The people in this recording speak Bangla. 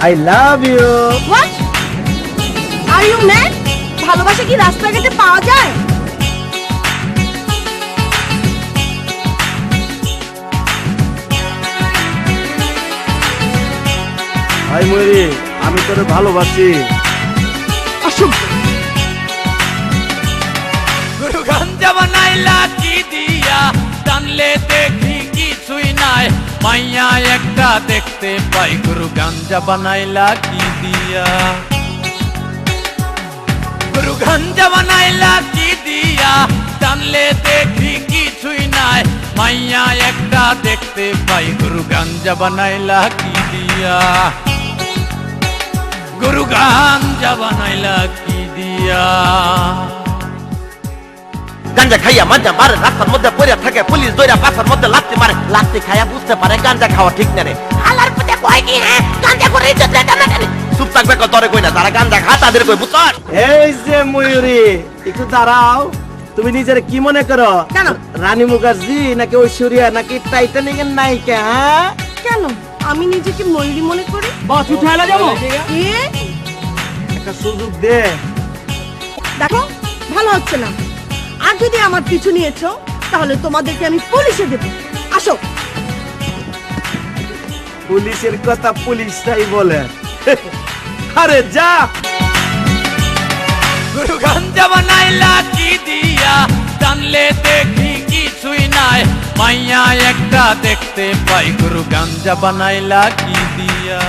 I love you. What are you man? ভালোবাসা কি রাস্তাঘাটে পাওয়া যায়? হাই ময়ূরী, আমি তোরে ভালোবাসি। অসভ্য। গুরু গাঞ্জা বানাইলা কি দিয়া, টানলে দেখি কিছুই নাই, মাইয়া একটা দেখতে পাই, গুরু গাঞ্জা বানাইলা কি দিয়া, গুরু গাঞ্জা বানাইলা কি দিয়া, টানলে দেখি কিছুই নাই, মাইয়া একটা দেখতে পাই, গুরু গাঞ্জা বানাইলা কি দিয়া, গুরু গাঞ্জা বানাইলা কি দিয়া। গাঞ্জা খাইয়া মাঞ্জা মারে, রাস্তার মধ্যে পড়ে থাকে, পুলিশ দইরা পাশার মধ্যে লাত্তি মারে, লাত্তি খাইয়া বুঝতে পারে গাঞ্জা খাওয়া ঠিক না রে। হালার পেটে কয় কি হ্যাঁ, গাঞ্জা করে ইজ্জত দেয় না কেন? চুপ থাকবে কত তোরে কই না, যারা গাঞ্জা খা তাদের কই, বুঝছ? এই যে ময়ূরী, একটু দাঁড়াও। তুমি নিজের কি মনে করো? কেন? রানী মুখার্জি নাকি ঐশ্বরিয়া নাকি টাইটানিকের নায়িকা? হ্যাঁ, কেন আমি নিজেকে ময়ূরী মনে করি? বস উঠে এলা যাবো। কি? একটা সুযোগ দে। দেখো ভালো হচ্ছে না, আর যদি আমার পিছু নিয়েছো তাহলে তোমাদেরকে আমি পুলিশে দেব। আসো। পুলিশের কথা পুলিশটাই বলে। আরে যা। গুরু গাঞ্জা বানাইলা কি দিয়া, টানলে দেখি কিছুই নাই, মাইয়া একটা দেখতে পাই, গুরু গাঞ্জা বানাইলা কি দিয়া।